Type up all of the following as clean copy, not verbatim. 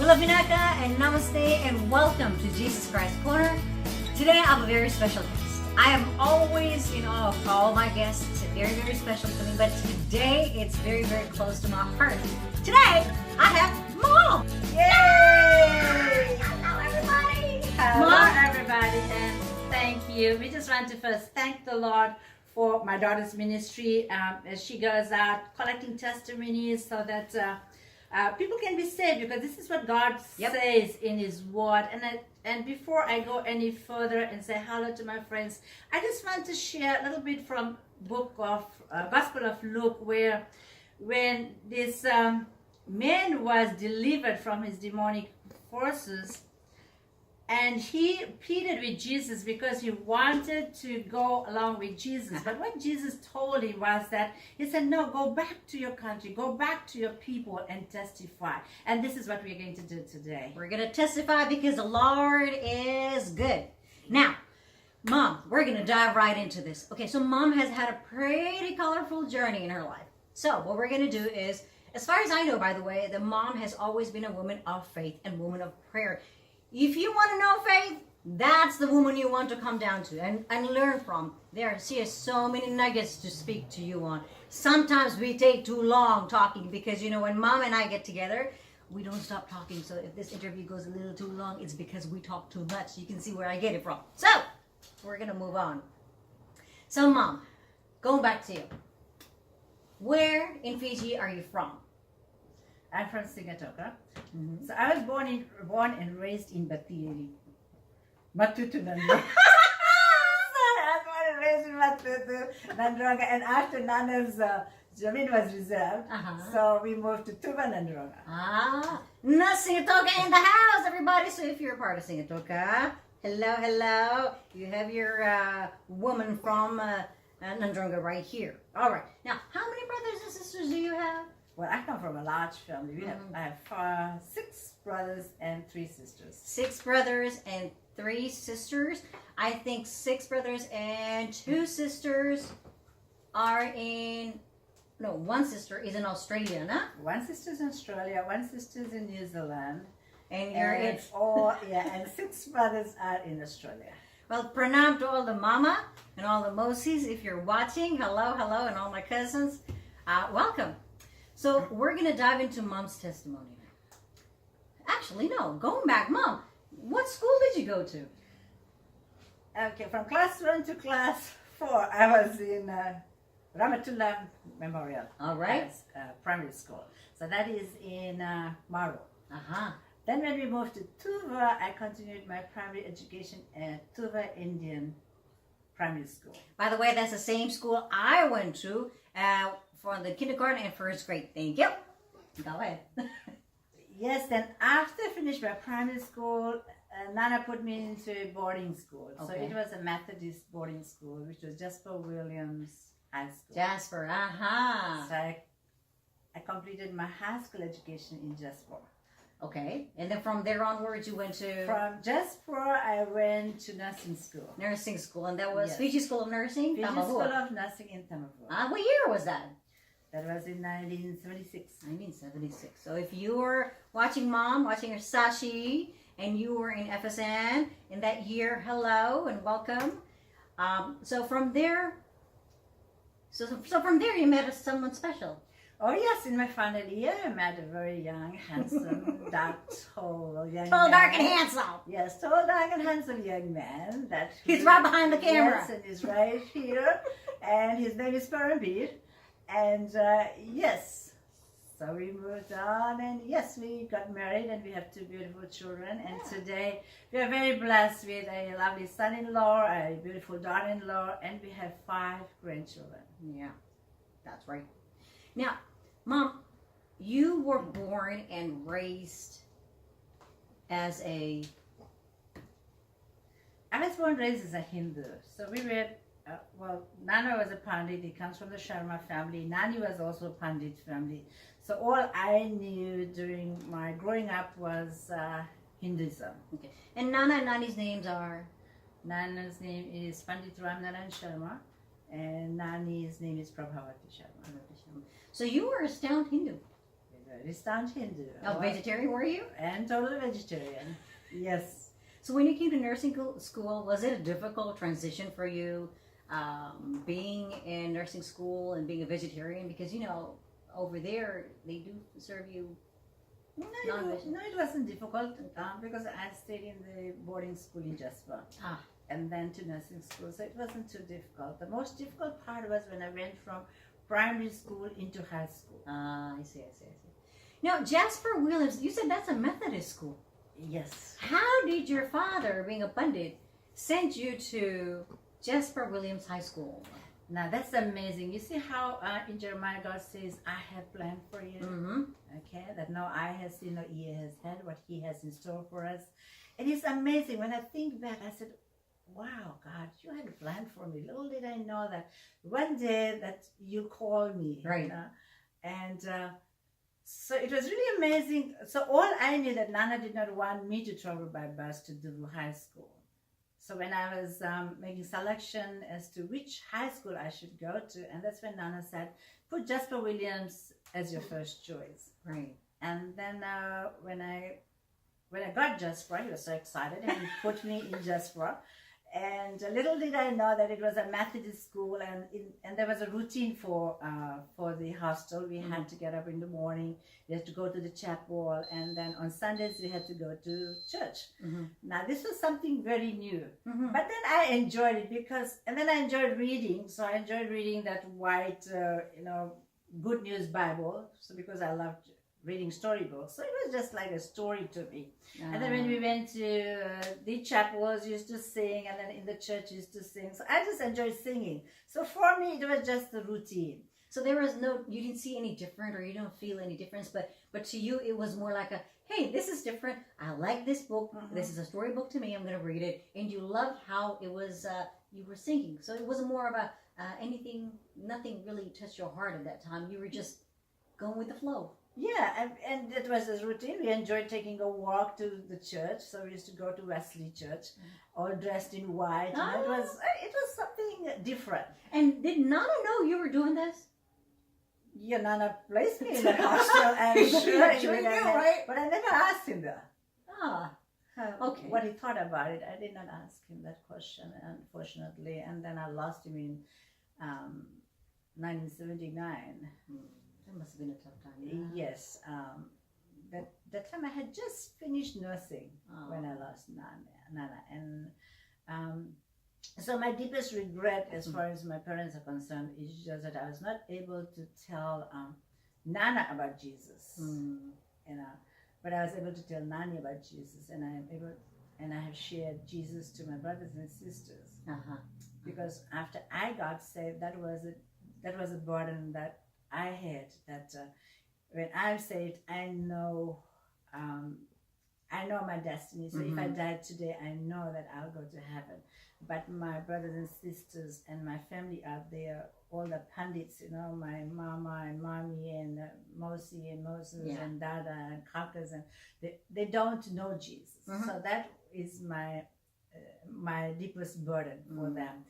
Vinaka and Namaste and welcome to Jesus Christ Corner. Today I have a very special guest. I am always in awe of all my guests. It's very, very special to me, but today it's very, very close to my heart. Today I have Mom! Yay! Hello everybody! Hello Mom. everybody, and thank you. We just want to first thank the Lord for my daughter's ministry as she goes out collecting testimonies so that people can be saved, because this is what God says in His Word. And before I go any further and say hello to my friends, I just want to share a little bit from book of Gospel of Luke, where when this man was delivered from his demonic forces, and he pleaded with Jesus because he wanted to go along with Jesus. But what Jesus told him was that he said, no, go back to your country, go back to your people and testify. And this is what we're going to do today. We're going to testify because the Lord is good. Now, Mom, we're going to dive right into this. Okay, so Mom has had a pretty colorful journey in her life. So what we're going to do is, as far as I know, by the way, the Mom has always been a woman of faith and woman of prayer. If you want to know faith, that's the woman you want to come down to and learn from. She has so many nuggets to speak to you on. Sometimes we take too long talking because, when Mom and I get together, we don't stop talking. So if this interview goes a little too long, it's because we talk too much. You can see where I get it from. So, we're going to move on. So, Mom, going back to you. Where in Fiji are you from? I'm from Singatoka. Mm-hmm. So I was born and raised in Batiri. Matutu Nandronga. I was born and raised in Matutu Nandronga, and after Nana's Jamin was reserved, so we moved to Tuva Nandronga. Singatoka in the house, everybody. So if you're a part of Singatoka, hello. You have your woman from Nandronga right here. All right. Now, how many brothers and sisters do you have? Well, I come from a large family. I have 6 brothers and 3 sisters. 6 brothers and 3 sisters. I think 6 brothers and 2 sisters are one sister is in Australia, no? 1 sister's in Australia, 1 sister's in New Zealand. And you're and 6 brothers are in Australia. Well, pranam to all the mama and all the Mosis. If you're watching, hello, and all my cousins, welcome. So we're going to dive into Mom's testimony. Actually, no, going back, Mom, what school did you go to? Okay, from class 1 to class 4, I was in Ramatullah Memorial. All right. Primary school. So that is in Maro. Uh-huh. Then when we moved to Tuva, I continued my primary education at Tuva Indian Primary School. By the way, that's the same school I went to for the kindergarten and first grade. Thank you. Go ahead. Yes, then after I finished my primary school, Nana put me into a boarding school. Okay. So it was a Methodist boarding school, which was Jasper Williams High School. Jasper, So I completed my high school education in Jasper. Okay, and then from there onwards you went to? From Jasper, I went to nursing school. Nursing school, and that was Fiji School of Nursing? Fiji School of Nursing in Tamavua. What year was that? That was in 1976. 1976. So if you were watching Mom, watching her Sashi, and you were in FSN in that year, hello and welcome. So from there you met someone special. Oh yes, in my final year I met a very young, handsome, tall, young Tall, man. dark and handsome. Yes, tall, dark and handsome young man. He's right behind the camera. Yes, and he's right here. And his name is Priya Bir. And yes, so we moved on, and yes, we got married, and we have 2 beautiful children. And today we are very blessed with a lovely son-in-law, a beautiful daughter-in-law, and we have 5 grandchildren. Yeah, that's right. Now, Mom, you were born and raised as a... I was born and raised as a Hindu. So we were, Nana was a Pandit. He comes from the Sharma family. Nani was also a Pandit family. So all I knew during my growing up was Hinduism. Okay. And Nana and Nani's names are? Nana's name is Pandit Ramnaran Sharma, and Nani's name is Prabhavati Sharma. So you were a stout Hindu. very staunch Hindu. Oh, vegetarian were you? And totally vegetarian. Yes. So when you came to nursing school, was it a difficult transition for you, being in nursing school and being a vegetarian? Because, you know, over there, they do serve you non-vegetarian. No, it wasn't difficult because I stayed in the boarding school in Jasper. And then to nursing school, so it wasn't too difficult. The most difficult part was when I went from primary school into high school. I see. Now, Jasper Williams, you said that's a Methodist school. Yes. How did your father, being a pundit, send you to Jasper Williams High School? Now that's amazing. You see how in Jeremiah God says, I have planned for you. Mm-hmm. Okay, that no eye has seen, no ear has heard what He has in store for us. And it's amazing. When I think back, I said, wow, God, you had a plan for me. Little did I know that one day that you called me. Right. You know? And so it was really amazing. So all I knew that Nana did not want me to travel by bus to do high school. So when I was making selection as to which high school I should go to, and that's when Nana said, put Jasper Williams as your first choice. Right. And then when I got Jasper, he was so excited and he put me in Jasper. And little did I know that it was a Methodist school, and there was a routine for the hostel. We had to get up in the morning, we had to go to the chapel, and then on Sundays we had to go to church. Mm-hmm. Now this was something very new, Mm-hmm. but then I enjoyed it and then I enjoyed reading. So I enjoyed reading that white, Good News Bible. So because I loved reading storybooks, so it was just like a story to me. And then when we went to the chapels, used to sing, and then in the church used to sing. So I just enjoyed singing. So for me, it was just the routine. So there was you didn't see any different, or you don't feel any difference, but to you, it was more like hey, this is different. I like this book. Mm-hmm. This is a storybook to me. I'm going to read it. And you loved how it was, you were singing. So it wasn't more of nothing really touched your heart at that time. You were just going with the flow. Yeah, and it was a routine. We enjoyed taking a walk to the church. So we used to go to Wesley Church, all dressed in white. And it was something different. And did Nana know you were doing this? Yeah, Nana placed me in the hostel, and Sure you knew, right? But I never asked him that. Okay. What he thought about it, I did not ask him that question, unfortunately. And then I lost him in 1979. That must have been a tough time. Yeah. Yes. That time I had just finished nursing when I lost Nana. And so my deepest regret as far as my parents are concerned is just that I was not able to tell Nana about Jesus. But I was able to tell Nani about Jesus, and I have shared Jesus to my brothers and sisters. Because after I got saved, that was a burden that I had. That when I'm saved, I know my destiny. So if I died today, I know that I'll go to heaven. But my brothers and sisters and my family out there, all the pundits, my mama and mommy and Mosi and Moses and Dada and Kakas, and they don't know Jesus. So that is my deepest burden for them.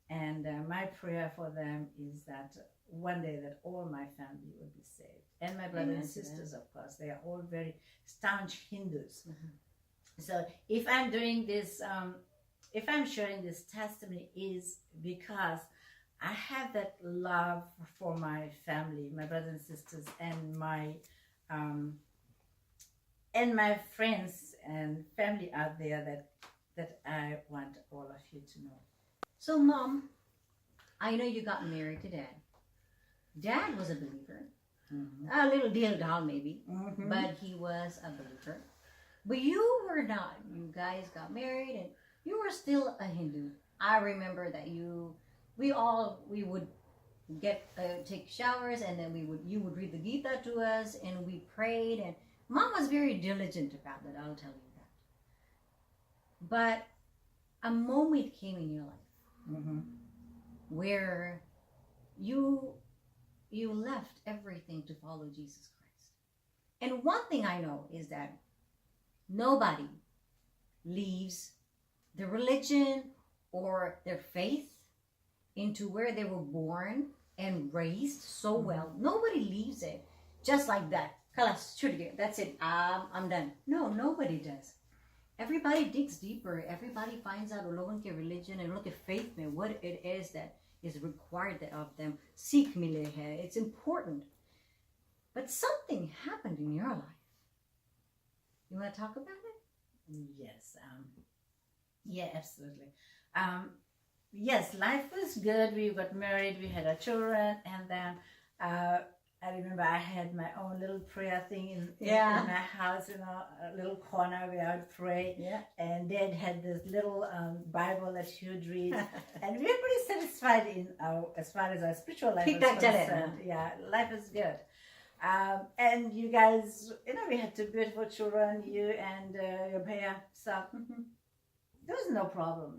And my prayer for them is that one day that all my family will be saved. And my brothers and sisters, of course, they are all very staunch Hindus. So if I'm doing this, if I'm sharing this testimony, is because I have that love for my family, my brothers and sisters, and my friends and family out there that I want all of you to know. So, Mom, I know you got married to Dad. Dad was a believer. A little deal doll maybe, but he was a believer. But you were not. You guys got married and you were still a Hindu. I remember that we would take showers, and then you would read the Gita to us, and we prayed, and Mom was very diligent about that, I'll tell you that. But a moment came in your life where you left everything to follow Jesus Christ. And one thing I know is that nobody leaves their religion or their faith into where they were born and raised so well. Nobody leaves it just like that. Kalas, chudige, that's it. I'm done. No, nobody does. Everybody digs deeper. Everybody finds out look at religion and look at faith, man, what it is that is required of them. Seek milehe. It's important. But something happened in your life. You want to talk about it? Yes. Yeah, absolutely. Yes, life was good. We got married. We had our children, and then I remember I had my own little prayer thing in my house, a little corner where I would pray. Yeah. And Dad had this little Bible that he would read, and we were pretty satisfied as far as our spiritual life was concerned. Yeah, life is good. And you guys, we had two beautiful children, you and your pair. So there was no problem,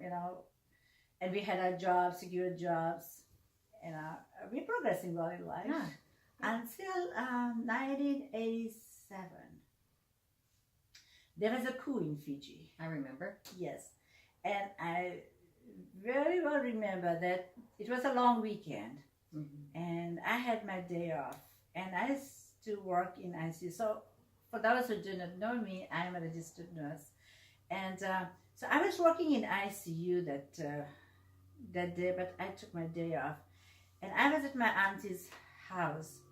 And we had our jobs, secure jobs, we're progressing well in life. Yeah. Until 1987. There was a coup in Fiji. I remember. Yes. And I very well remember that it was a long weekend. And I had my day off. And I used to work in ICU. So for those who do not know me, I am a registered nurse. And so I was working in ICU that day, but I took my day off. And I was at my auntie's house.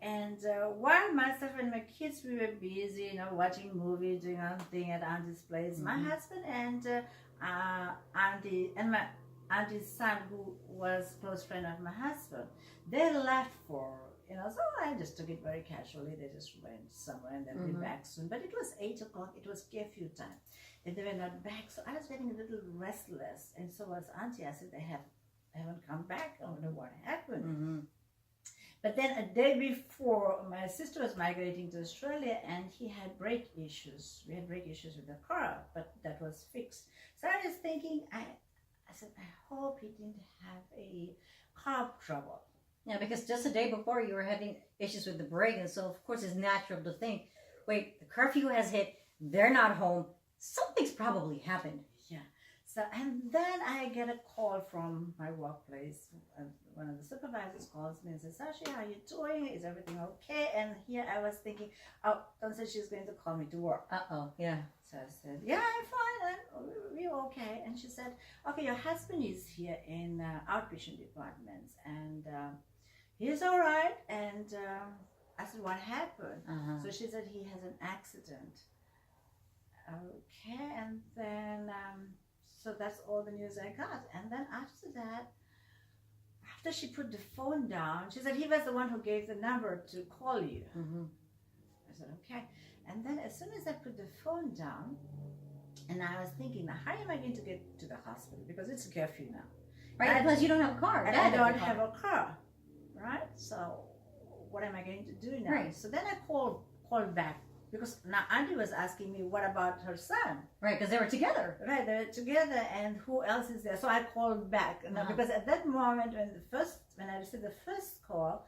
And while myself and my kids, we were busy, watching movies, doing our thing at auntie's place, my husband and auntie and my auntie's son, who was a close friend of my husband, they left for, so I just took it very casually. They just went somewhere and they'll be back soon. But it was 8 o'clock, it was curfew time, and they were not back. So I was getting a little restless. And so was auntie. I said, they haven't come back. I wonder what happened. But then a day before, my sister was migrating to Australia and he had brake issues. We had brake issues with the car, but that was fixed. So I was thinking, I said, I hope he didn't have a car trouble. Yeah, because just the day before you were having issues with the brake, and so of course it's natural to think, wait, the curfew has hit, they're not home, something's probably happened. Yeah. So, and then I get a call from my workplace. One of the supervisors calls me and says, Sashi, how are you doing? Is everything okay? And here I was thinking, oh, don't say she's going to call me to work. Yeah. So I said, yeah, I'm fine. We're okay. And she said, okay, your husband is here in outpatient departments and he's all right. And I said, what happened? So she said, he has an accident. Okay. And then... so that's all the news I got. And then after that, after she put the phone down, she said he was the one who gave the number to call you. I said, okay. And then as soon as I put the phone down, and I was thinking, now, how am I going to get to the hospital? Because it's a curfew now. Right, plus you don't have a car. And I don't have a car, right? So what am I going to do now? Right. So then I called back. Because now Auntie was asking me, what about her son? Right, because they were together. Right, they were together, and who else is there? So I called back. Now, because at that moment, when I received the first call,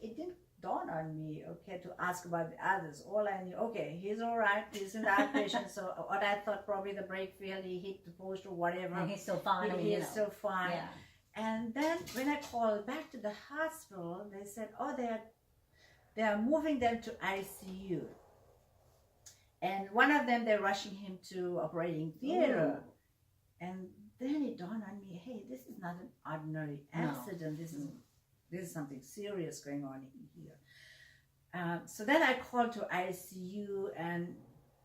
it didn't dawn on me, okay, to ask about the others. All I knew, okay, he's all right, he's in the outpatient. So what I thought, probably the brake failed, he hit the post or whatever. And he's still fine. He's still fine. Yeah. And then when I called back to the hospital, they said, oh, they are moving them to ICU. And one of them, they're rushing him to operating theater. And then it dawned on me, hey, this is not an ordinary accident. This is something serious going on in here. So then I called to ICU and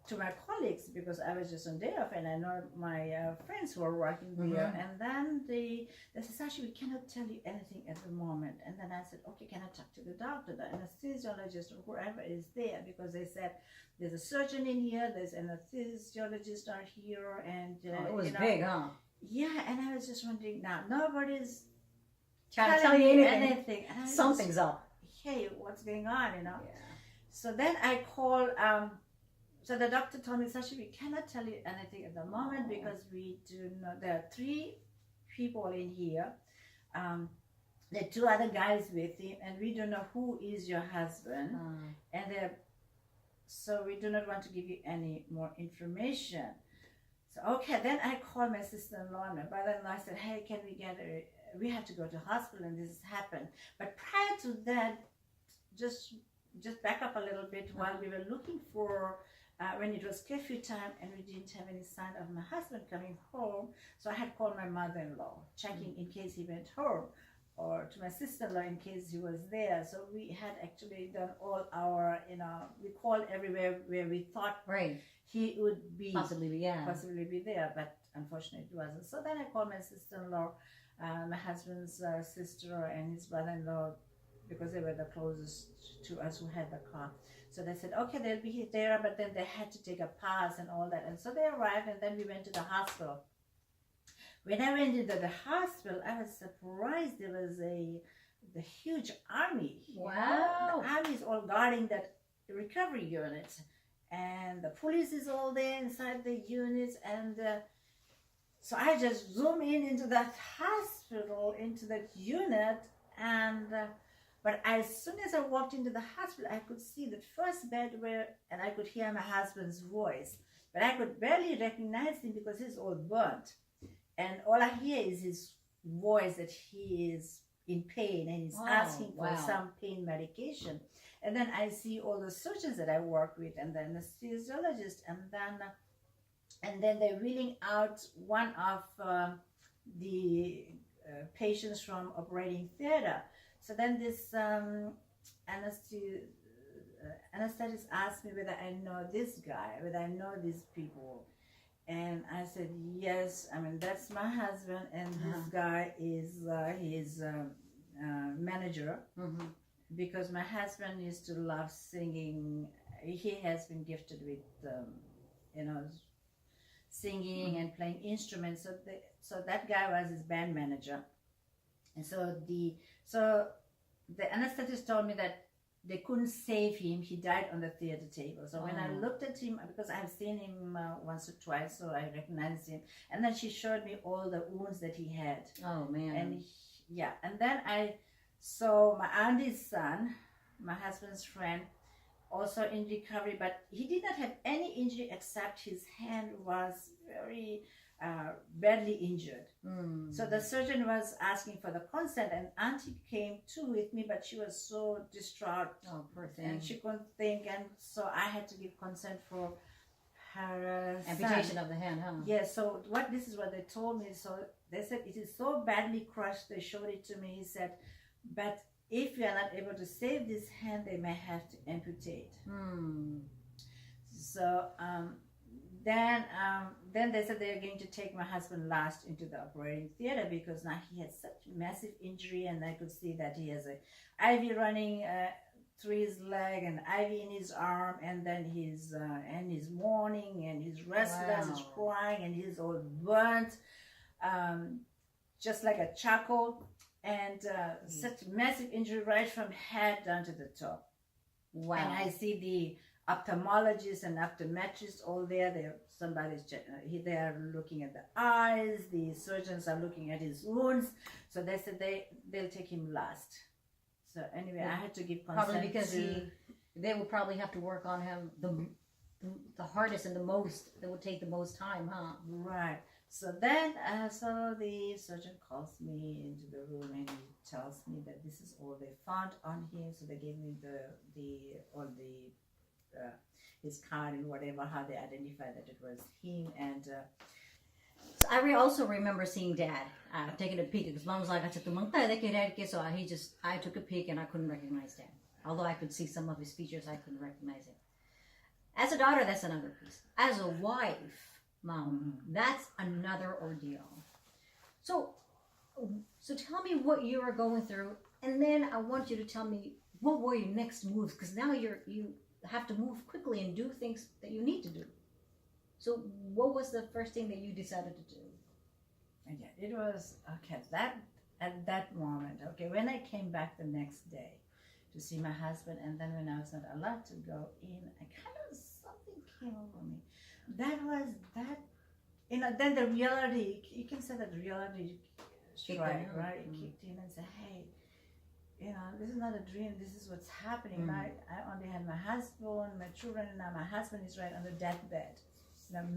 to my colleagues, because I was just on day off and I know my friends who are working there. And then they said, Sashi, we cannot tell you anything at the moment. And then I said, okay, can I talk to the doctor, the anesthesiologist, or whoever is there? Because they said, there's a surgeon in here, there's anesthesiologists are here, and it was big, huh? Yeah, and I was just wondering, now nobody's trying to tell you anything. And something's up. Hey, what's going on, Yeah. So then I called, so the doctor told me, Sashi, we cannot tell you anything at the moment because we do not, there are 3 people in here. There are 2 other guys with him, and we don't know who is your husband. And so we do not want to give you any more information. So, okay, then I called my sister-in-law and my brother-in-law. I said, hey, can we we have to go to hospital and this has happened. But prior to that, just just back up a little bit. While we were looking for, when it was curfew time and we didn't have any sign of my husband coming home, so I had called my mother-in-law, checking in case he went home, or to my sister-in-law in case he was there. So we had actually done all our, we called everywhere where we thought Right. he would be Possibly, yeah. possibly be there, but unfortunately it wasn't. So then I called my sister-in-law, my husband's sister and his brother-in-law, because they were the closest to us who had the car. So they said, okay, they'll be there, but then they had to take a pass and all that. And so they arrived, and then we went to the hospital. When I went into the hospital, I was surprised. There was the huge army. Wow. The army is all guarding that recovery unit. And the police is all there inside the units. And so I just zoom into that hospital, into that unit. And but as soon as I walked into the hospital, I could see the first bed and I could hear my husband's voice. But I could barely recognize him because he's all burnt. And all I hear is his voice that he is in pain and he's asking for some pain medication. And then I see all the surgeons that I work with and the anesthesiologist, and then they're wheeling out one of the patients from operating theater. So then this anesthetist asked me whether I know this guy, whether I know these people. And I said, yes, I mean, that's my husband, and this guy is his manager, because my husband used to love singing. He has been gifted with, singing and playing instruments. So that guy was his band manager. And so the anesthetist told me that they couldn't save him. He died on the theater table. So when I looked at him, because I've seen him once or twice, so I recognized him. And then she showed me all the wounds that he had. Oh, man. And and then I saw my auntie's son, my husband's friend, also in recovery, but he did not have any injury except his hand was very badly injured. So the surgeon was asking for the consent, and auntie came too with me, but she was so distraught. Oh, poor thing. And she couldn't think, and so I had to give consent for her amputation son. of the hand, huh? Yes, so this is what they told me. So they said it is so badly crushed. They showed it to me. He said, but if you are not able to save this hand, they may have to amputate. So then they said they are going to take my husband last into the operating theater, because now he had such massive injury, and I could see that he has a IV running through his leg and IV in his arm, and then he's mourning and he's restless, he's crying, and he's all burnt, just like a charcoal, and such massive injury right from head down to the top. Wow. And I see the ophthalmologist and optometrist all there. Somebody's checking. They are looking at the eyes. The surgeons are looking at his wounds. So they said they'll take him last. So anyway, I had to give consent. Probably because they will probably have to work on him the hardest and the most. That would take the most time, huh? Right. So then, so the surgeon calls me into the room and he tells me that this is all they found on him. So they gave me his card and whatever, how they identified that it was him. And so I also remember seeing Dad taking a peek, because Mom was like, I so I took a peek and I couldn't recognize Dad. Although I could see some of his features, I couldn't recognize him. As a daughter, that's another piece. As a wife, Mom, that's another ordeal. So tell me what you were going through, and then I want you to tell me what were your next moves, because now you have to move quickly and do things that you need to do. So what was the first thing that you decided to do? And it was, okay, at that moment, okay, when I came back the next day to see my husband, and then when I was not allowed to go in, something came over me. Then the reality, you can say that reality strike, right? It kicked in and said, hey, this is not a dream, this is what's happening. I only had my husband, my children, and now my husband is right on the deathbed.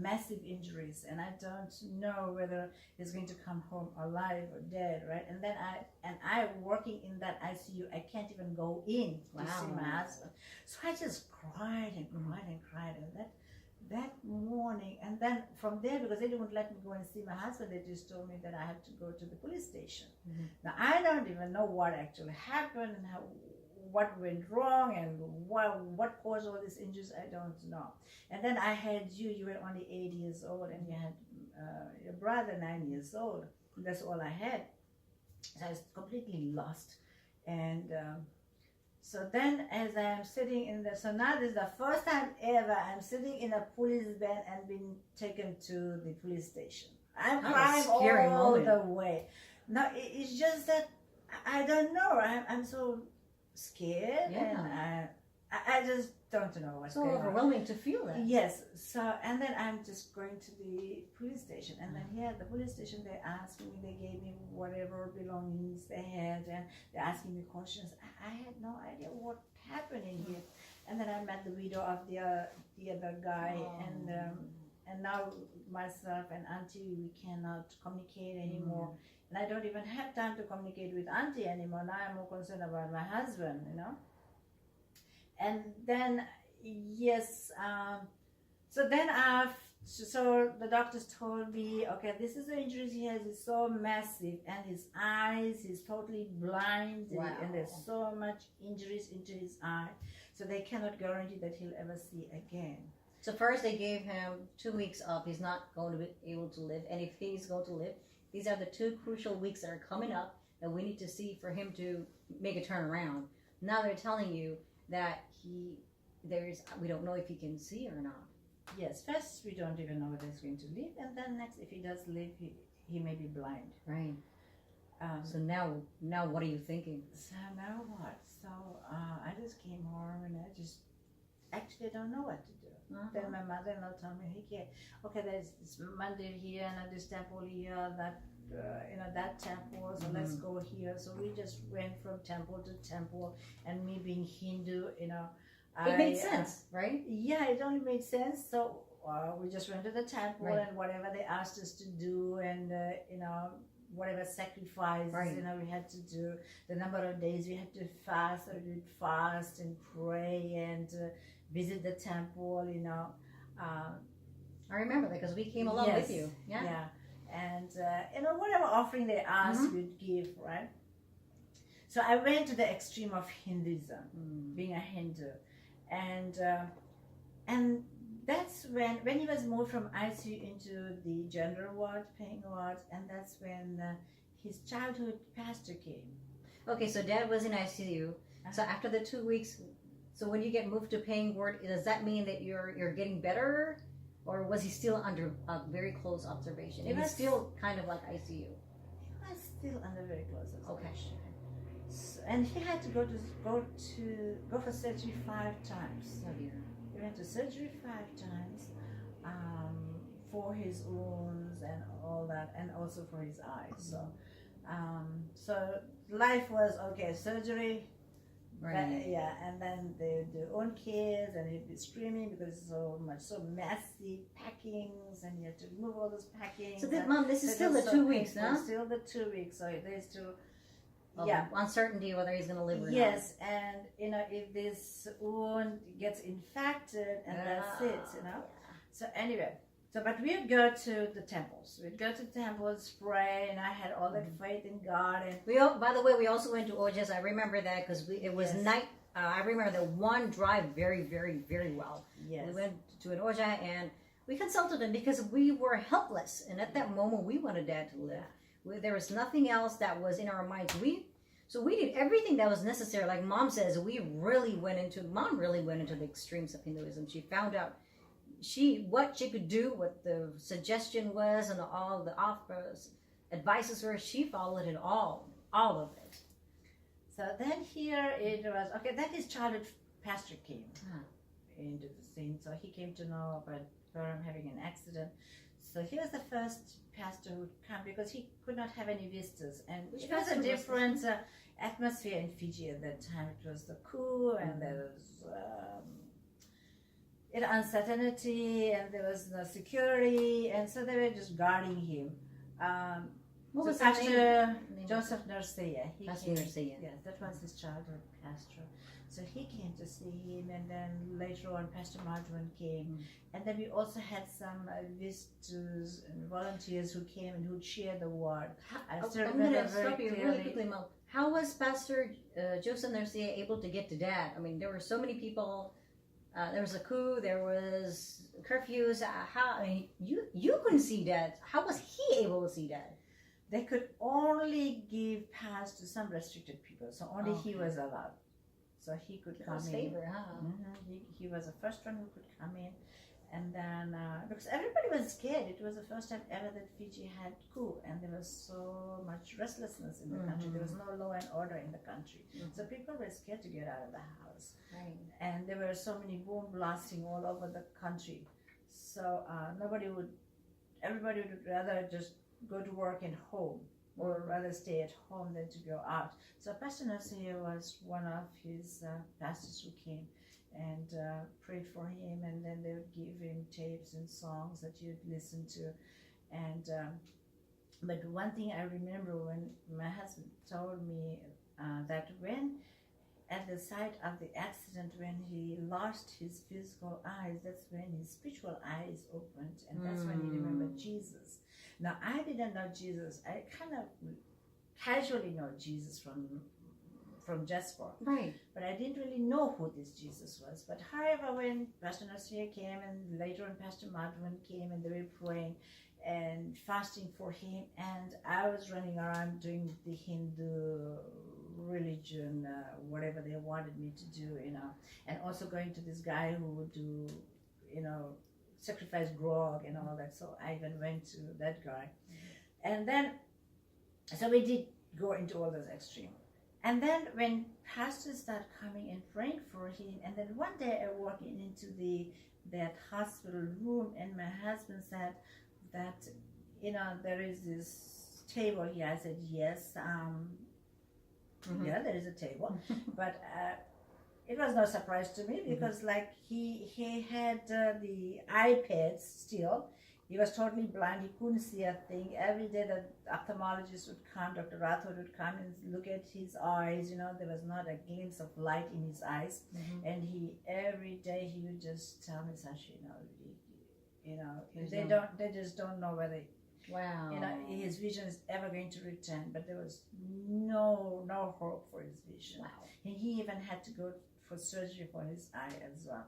massive injuries, and I don't know whether he's going to come home alive or dead, right? And then I working in that ICU, I can't even go in to see my husband. So I just cried and cried and cried, and that morning, and then from there, because they didn't let me go and see my husband, they just told me that I have to go to the police station. Now I don't even know what actually happened and what went wrong and what caused all these injuries. I don't know. And then I had you were only 8 years old, and you had your brother 9 years old. That's all I had. So I was completely lost. And so then as I'm sitting so now this is the first time ever I'm sitting in a police van and being taken to the police station. I'm crying all the way. Now it's just that I don't know. I'm so scared, and I just don't know what's going on. So overwhelming to feel that. Yes. So and then I'm just going to the police station, and then here at the police station they asked me, they gave me whatever belongings they had, and they're asking me questions. I had no idea what happened in here. And then I met the widow of the other guy, and now myself and auntie, we cannot communicate anymore. And I don't even have time to communicate with auntie anymore. Now I'm more concerned about my husband, And then, yes, so then so the doctors told me, okay, this is the injuries he has. It's so massive, and his eyes, he's totally blind, and there's so much injuries into his eye. So they cannot guarantee that he'll ever see again. So first they gave him 2 weeks up. He's not going to be able to live. And if he's going to live, these are the 2 crucial weeks that are coming up that we need to see for him to make a turnaround. Now they're telling you that we don't know if he can see or not. Yes, first we don't even know whether he's going to live, and then next, if he does live, he may be blind. Right. So now what are you thinking? So now what? So I just came home, and I just actually don't know what to do. Then my mother-in-law told me, okay, there's this mandir here and this temple here, that temple, so let's go here. So we just went from temple to temple, and me being Hindu, it made sense, right? Yeah, it only made sense. So we just went to the temple, and whatever they asked us to do, and whatever sacrifices we had to do, the number of days we had to fast, or we'd fast and pray and visit the temple. I remember that because we came along with you. Yeah. And whatever offering they asked, we'd give, right? So I went to the extreme of Hinduism, being a Hindu, and that's when he was moved from ICU into the general ward, paying ward, and that's when his childhood pastor came. Okay, so Dad was in ICU. So after the 2 weeks, so when you get moved to paying ward, does that mean that you're getting better, or was he still under very close observation? It was still kind of like ICU. He was still under very close observation. Okay. So, and he had to go for surgery 5 times. Oh dear. He went to surgery 5 times for his wounds and all that, and also for his eyes. So life was okay. Surgery, and then the own kids, and he'd be screaming because it's so messy packings, and you have to remove all those packings. So Mom, this is still the 2 weeks, huh? Still the 2 weeks. So there's still. Uncertainty whether he's going to live or not. Yes, and if this wound gets infected, and that's it, So anyway, but we'd go to the temples. We'd go to temples, pray, and I had all that faith in God. And by the way, we also went to Ojas. I remember that because it was night. I remember that one drive very, very, very well. Yes. We went to an Oja and we consulted him because we were helpless, and at that moment we wanted Dad to live. There was nothing else that was in our minds. So we did everything that was necessary. Like Mom says, Mom really went into the extremes of Hinduism. She found out what she could do, what the suggestion was, and all the advices were. She followed it all of it. So then here it was, then his childhood pastor came into the scene. So he came to know about Param having an accident. So he was the first pastor who would come because he could not have any visitors, and it was a different atmosphere in Fiji at that time. It was the coup, and there was uncertainty, and there was no security, and so they were just guarding him. What So was Pastor name? Joseph Narcia. Pastor came, Narcia. Yeah, that was his childhood pastor. So he came to see him, and then later on, Pastor Marjorie came, and then we also had some visitors and volunteers who came and who'd share the word. I still I'm remember going to very stop you really clearly. quickly, Mom. How was Pastor Joseph Narcia able to get to Dad? I mean, there were so many people. There was a coup. There was curfews. You couldn't see Dad. How was he able to see Dad? They could only give pass to some restricted people, so only he was allowed. So he could come in. Favor, huh? He was the first one who could come in, and then because everybody was scared. It was the first time ever that Fiji had coup, and there was so much restlessness in the country. There was no law and order in the country, so people were scared to get out of the house. Right. And there were so many boom blasting all over the country. So everybody would rather just go to work at home, or rather stay at home than to go out. So Pastor Nasir was one of his pastors who came and prayed for him, and then they would give him tapes and songs that you'd listen to. And but one thing I remember when my husband told me that when at the site of the accident, when he lost his physical eyes, that's when his spiritual eyes opened, and that's when he remembered Jesus. Now, I didn't know Jesus. I kind of casually know Jesus from Jasper. Right. But I didn't really know who this Jesus was. But however, when Pastor Nasir came, and later on Pastor Madhvan came, and they were praying and fasting for him, and I was running around doing the Hindu religion, whatever they wanted me to do, and also going to this guy who would do, sacrifice grog and all that. So I even went to that guy. And then, so we did go into all those extremes. And then when pastors started coming and praying for him, and then one day I walked into that hospital room, and my husband said that, there is this table here. I said, yes, yeah, there is a table. But it was no surprise to me, because he had the iPads still. He was totally blind. He couldn't see a thing. Every day the ophthalmologist would come, Dr. Rathod would come and look at his eyes. There was not a glimpse of light in his eyes. And every day he would just tell me, Sashi, they just don't know whether Wow. his vision is ever going to return. But there was no hope for his vision. Wow. And he even had to go for surgery for his eye as well.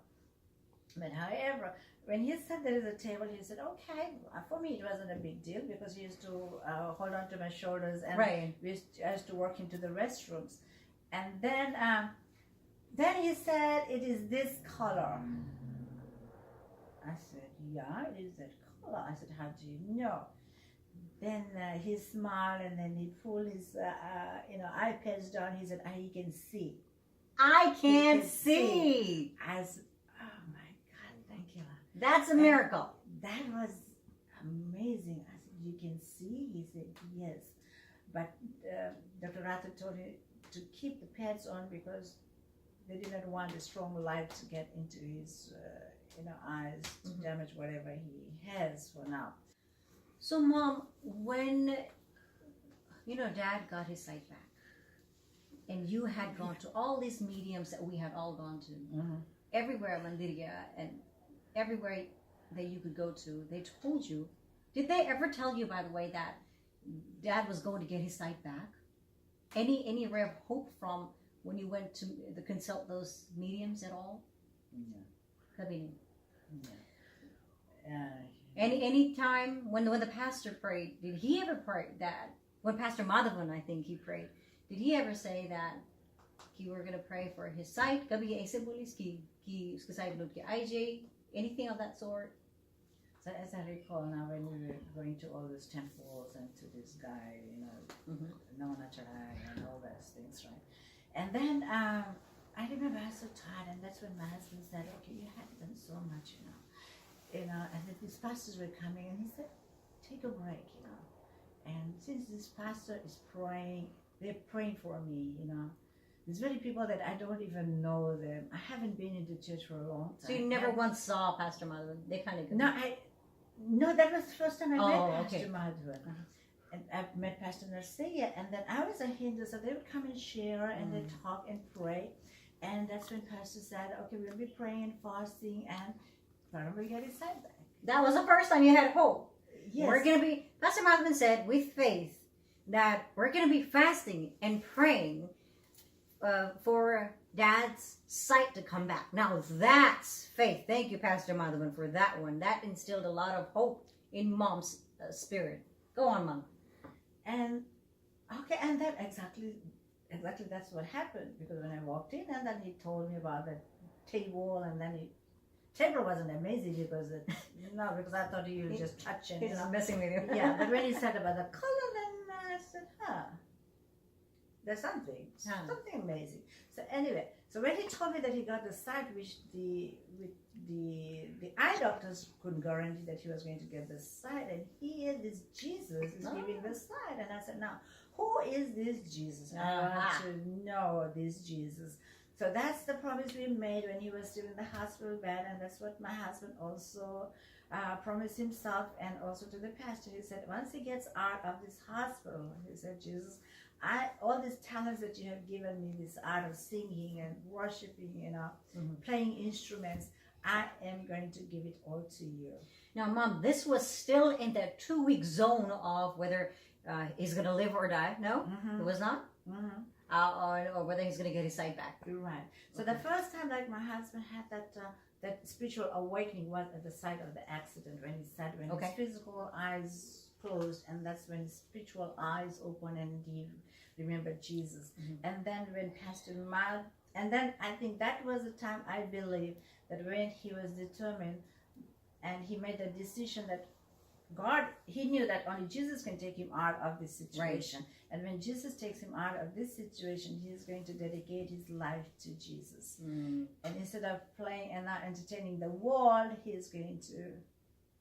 But however, when he said there is a table, he said, okay. For me, it wasn't a big deal, because he used to hold on to my shoulders, and I used to work into the restrooms. And then he said, it is this color. I said, yeah, it is that color. I said, how do you know? Then he smiled, and then he pulled his iPads down. He said, he can see. I can't see. I said, oh my God, thank you. That's a miracle. That was amazing. I said, you can see? He said, yes. But Dr. Ratha told him to keep the pads on, because they didn't want the strong light to get into his eyes to damage whatever he has for now. So, Mom, when, Dad got his sight back, and you had gone to all these mediums that we had all gone to, everywhere, Mandiria, and everywhere that you could go to, they told you, did they ever tell you, by the way, that Dad was going to get his sight back? Any ray of hope from when you went to consult those mediums at all? Yeah. Kabini. Yeah. Any time when the pastor prayed, did he ever pray that? When Pastor Madhavan, I think he prayed, did he ever say that he were gonna pray for his sight? Kabi aise bolis ki uska sight lod ki IJ, anything of that sort? So as I recall now, when we were going to all these temples and to this guy, Namanachai and all those things, right? And then I remember I was so tired, and that's when my husband said, okay, you have done so much, and then these pastors were coming, and he said, take a break, And since this pastor is praying, they're praying for me, There's many people that I don't even know them. I haven't been into church for a long time. So you never once saw Pastor Madhavan? They kind of No, that was the first time I met okay. Pastor Madhavan. And I met Pastor Narsiya, and then I was a Hindu, so they would come and share, and they talk and pray. And that's when Pastor said, okay, we'll be praying and fasting, and probably get his sight back. That was the first time you had hope. Yes. We're going to be, Pastor Madhavan said, with faith, that we're going to be fasting and praying for Dad's sight to come back. Now that's faith. Thank you, Pastor Madhavan, for that one. That instilled a lot of hope in Mom's spirit. Go on, Mom. And okay, and that exactly that's what happened, because when I walked in, and then he told me about the table, and then table wasn't amazing because because I thought you would just touch it. He's messing with you. Yeah, but when he said about the color, then I said, there's something amazing. So anyway, so when he told me that he got the sight, which the eye doctors couldn't guarantee that he was going to get the sight, and here this Jesus is giving the sight, and I said, now who is this Jesus? I want to know this Jesus. So that's the promise we made when he was still in the hospital bed, and that's what my husband also promised himself and also to the pastor. He said, once he gets out of this hospital, he said, Jesus, all these talents that you have given me, this art of singing and worshiping, playing instruments, I am going to give it all to you. Now, Mom, this was still in the 2-week zone of whether he's going to live or die. No, it was not. Or whether he's going to get his sight back. You're right. So the first time, like, my husband had that spiritual awakening was at the site of the accident, when he said, when his physical eyes closed, and that's when his spiritual eyes opened and he remembered Jesus. And then when Pastor Mal, and then I think that was the time, I believe, that when he was determined and he made the decision that God, he knew that only Jesus can take him out of this situation. Right. And when Jesus takes him out of this situation, he is going to dedicate his life to Jesus. And instead of playing and not entertaining the world, he is going to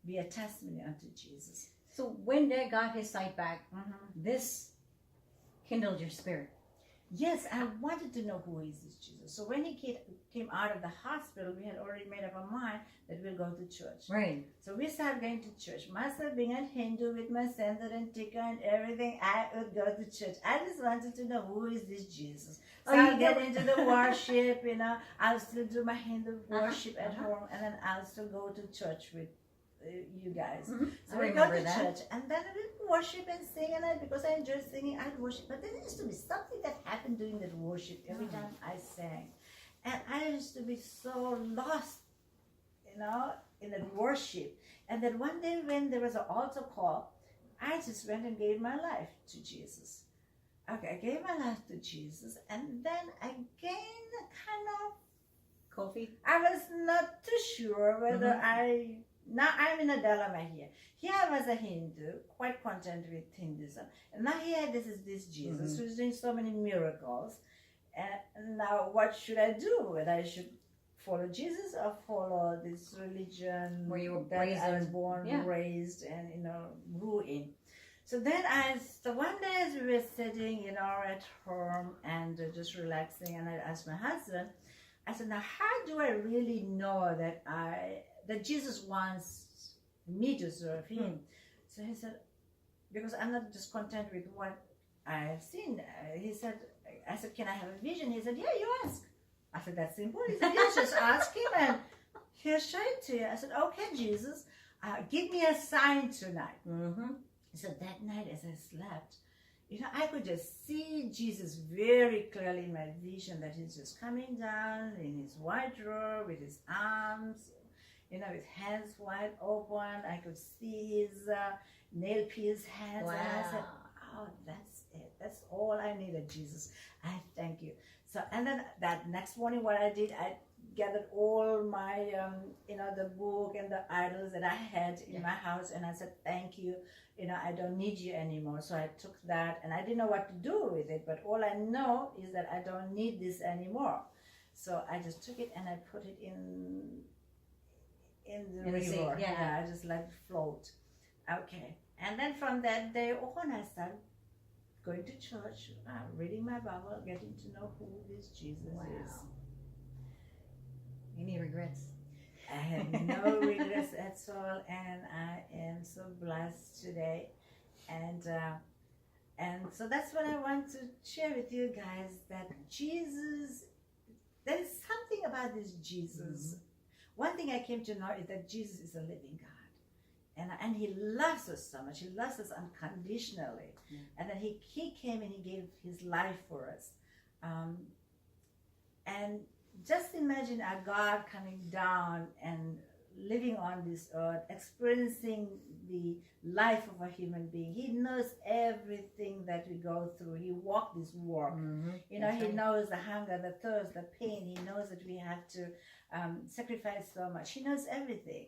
be a testimony unto Jesus. So when Dad got his sight back, this kindled your spirit. Yes, I wanted to know who is this Jesus. So when he came out of the hospital, we had already made up our mind that we'll go to church. Right. So we started going to church. Myself being a Hindu with my sandal and tikka and everything, I would go to church. I just wanted to know who is this Jesus. So I'll get into the worship, I'll still do my Hindu worship at home, and then I'll still go to church with you guys. So we go to church, and then we worship and sing, and because I enjoy singing, I'd worship. But there used to be something that happened during that worship every time I sang, and I used to be so lost, in that worship. And then one day when there was an altar call, I just went and gave my life to Jesus. Okay, I gave my life to Jesus, and then again, kind of cold feet. I was not too sure whether Now I'm in a dilemma here. Here I was a Hindu, quite content with Hinduism. And now here this is this Jesus who's doing so many miracles. And now what should I do? Whether I should follow Jesus or follow this religion where you were that I was born, raised, and grew in. So then one day as we were sitting, at home and just relaxing, and I asked my husband, I said, now how do I really know that Jesus wants me to serve him? So he said, because I'm not just content with what I have seen. I said, can I have a vision? He said, yeah, you ask. I said, that's simple. He said, yes, just ask him and he'll show it to you. I said, okay, Jesus, give me a sign tonight. So that night as I slept, I could just see Jesus very clearly in my vision, that he's just coming down in his white robe with his arms, with hands wide open. I could see his nail-pierced hands. Wow. And I said, oh, that's it. That's all I needed, Jesus. I thank you. So, and then that next morning, what I did, I gathered all my, the book and the idols that I had in my house, and I said, thank you. I don't need you anymore. So I took that, and I didn't know what to do with it, but all I know is that I don't need this anymore. So I just took it and I put it in the river. Yeah, I just let it float. Okay. And then from that day on, I started going to church, reading my Bible, getting to know who this Jesus is. Any regrets? I have no regrets at all, and I am so blessed today. And so that's what I want to share with you guys, that Jesus, there is something about this Jesus. One thing I came to know is that Jesus is a living God. And he loves us so much. He loves us unconditionally. And then he came and he gave his life for us. And just imagine our God coming down and living on this earth, experiencing the life of a human being. He knows everything that we go through. He walked this walk. You know, he knows the hunger, the thirst, the pain. He knows that we have to sacrifice so much. He knows everything.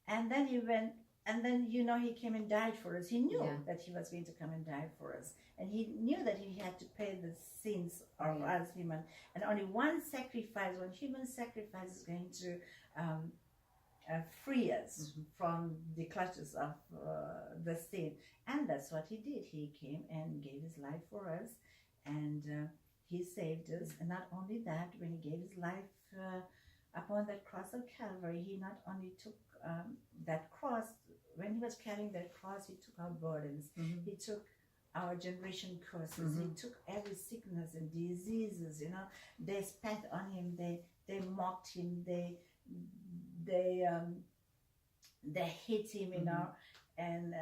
And then he went, and then, you know, he came and died for us. He knew that he was going to come and die for us. And he knew that he had to pay the sins of us human. And only one sacrifice, one human sacrifice is going to free us from the clutches of the sin. And that's what he did. He came and gave his life for us, and he saved us. And not only that, when he gave his life upon that cross of Calvary, he not only took that cross, when he was carrying that cross, he took our burdens. He took our generation curses. He took every sickness and diseases, you know. They spat on him, they mocked him, they hit him, you know, and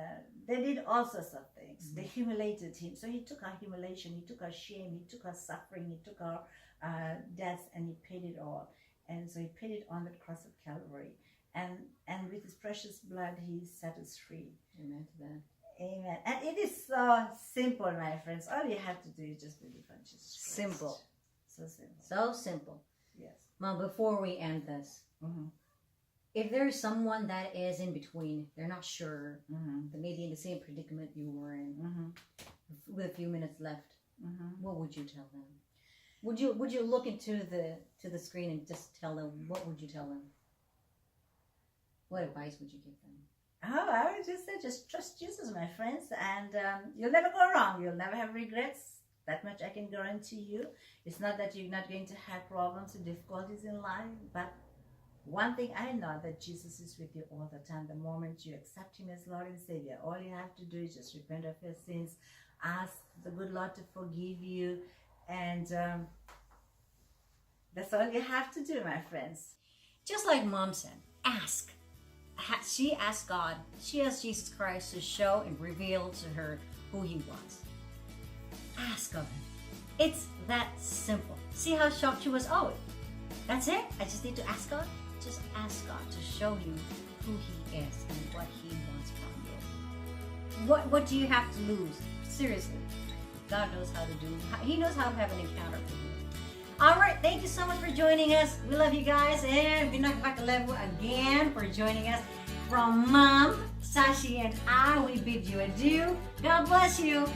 they did all sorts of things. They humiliated him. So he took our humiliation, he took our shame, he took our suffering, he took our deaths, and he paid it all. And so he paid it on the cross of Calvary. And with his precious blood, he set us free. Amen to that. Amen. And it is so simple, my friends. All you have to do is just believe on Jesus Christ. Simple. So simple. So simple. Yes. Mom, before we end this, if there's someone that is in between, they're not sure, they may be in the same predicament you were in, with a few minutes left, what would you tell them? Would you look into the screen and just tell them, what would you tell them? What advice would you give them? Oh, I would just say, just trust Jesus, my friends, and you'll never go wrong. You'll never have regrets. That much I can guarantee you. It's not that you're not going to have problems and difficulties in life, but one thing I know, that Jesus is with you all the time. The moment you accept him as Lord and Savior, all you have to do is just repent of your sins, ask the good Lord to forgive you, and that's all you have to do, my friends. Just like Mom said, ask. She asked God, she asked Jesus Christ to show and reveal to her who he was. Ask of him. It's that simple. See how shocked she was? Oh, that's it? I just need to ask God? Just ask God to show you who he is and what he wants from you. What do you have to lose? Seriously. God knows how to do. He knows how to have an encounter with you. All right, thank you so much for joining us. We love you guys, and we're not back to level again for joining us. From Mom, Sashi, and I, we bid you adieu. God bless you.